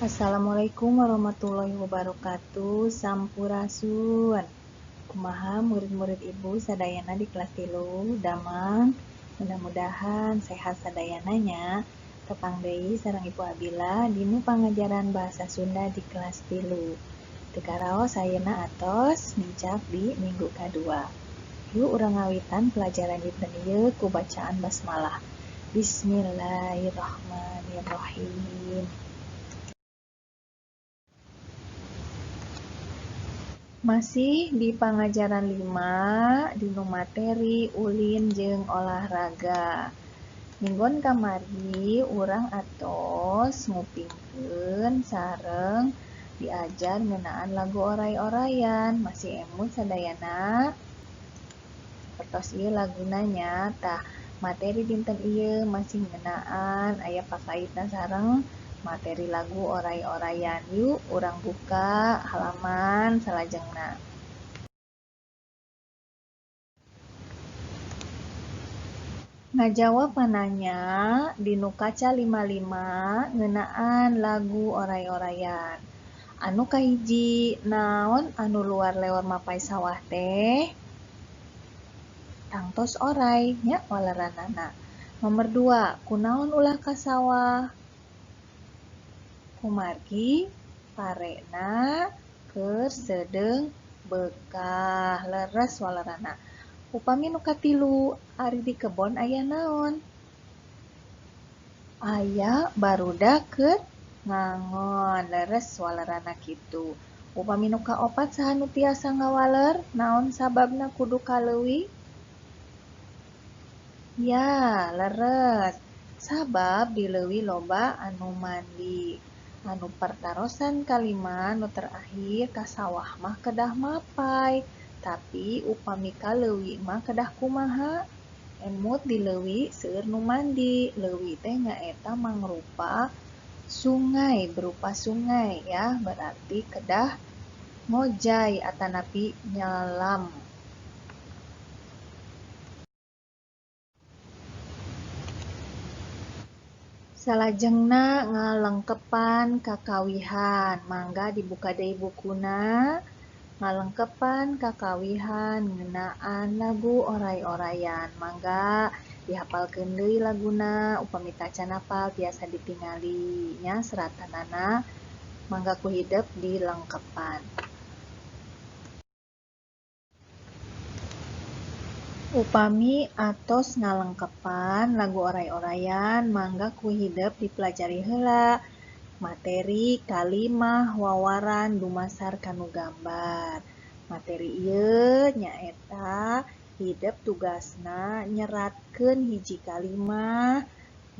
Assalamualaikum warahmatullahi wabarakatuh. Sampurasun. Kumaha murid-murid ibu sadayana di kelas 3 damang. Mudah-mudahan sehat sadayananya. Tepang deui sareng Ibu Abila dinu pangajaran bahasa Sunda di kelas 3. Tekaraos ayeuna atos mincak di minggu kadua. Yuk urang ngawitan pelajaran dinten ieu ku bacaan basmalah. Bismillahirrahmanirrahim. Masih di pangajaran 5 dinu materi ulin jeung olahraga. Minggon kamari urang atos ngupingkeun sareng diajar ngeunaan lagu oray-orayan. Masih emut sadayana? Pertos ieu laguna nya tah materi dinten ieu masih ngeunaan aya pakaitna sareng materi lagu oray-orayan. Yuk urang buka halaman salajengna. Ngajawab pananya dinu kaca 55 ngeunaan lagu oray-orayan. Anu kahiji, naon anu luar lewat mapai sawah teh? Tangtos oray nya waleranana. Nomor 2, kunaon ulah ka sawah? Kumargi parena keur sedeng bekah. Leres walerana. Upami nu katilu, ari di kebon aya naon? Aya barudak keur ngangon. Leres walerana kitu. Upami nu kaopat saha nu tiasa ngawaler? Naon sababna kudu kaleuwih? Ya, leres. Sabab di leuwih loba anu mandi. Anu pertarosan kalima nu terakhir ka sawah mah kedah mapai. Tapi upami kaleuwih mah kedah kumaha? Emut di leuwih seueur nu mandi. Leuwih teh nyaeta mangrupa sungai, berupa sungai ya, berarti kedah ngojay atanapi nyelam. Salajengna ngalengkepan kakawihan. Mangga dibuka deui bukuna. Ngalengkepan kakawihan ngeunaan lagu oray-orayan. Mangga dihafalkeun deui laguna. Upami tacan hafal tiasa ditingali nya seratanana. Mangga ku hidep dilengkepan. Upami atos ngalengkepan lagu oray-orayan, mangga ku hidep dipelajari heula materi kalimah wawaran dumasar kanu gambar. Materi ieu nyaeta hidep tugasna nyeratkeun hiji kalimah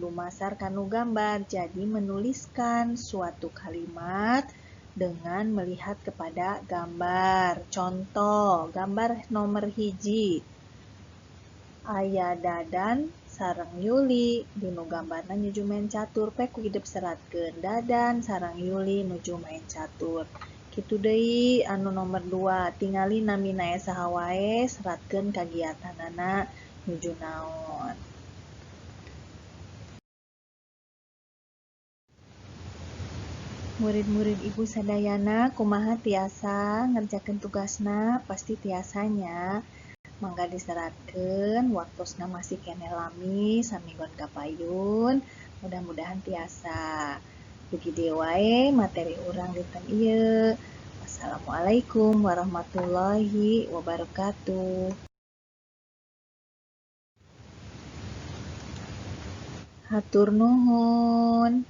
dumasar kanu gambar. Jadi menuliskan suatu kalimat dengan melihat kepada gambar. Contoh, gambar nomor hiji. Aya Dadan sareng Yuli dinu gambarna nuju main catur. Pe ku hidep seratkeun Dadan sareng Yuli nuju main catur. Kitu deui anu nomor 2, tingali namina saha wae seratkeun kagiatanana nuju naon. Murid-murid ibu sadayana kumaha tiasa ngerjakeun tugasna? Pasti tiasanya mangga diseratkeun waktosna masih kene lami saminggon kapayun. Mudah-mudahan tiasa. Dugi dieu wae materi urang dinten ieu. Wassalamualaikum warahmatullahi wabarakatuh. Hatur nuhun.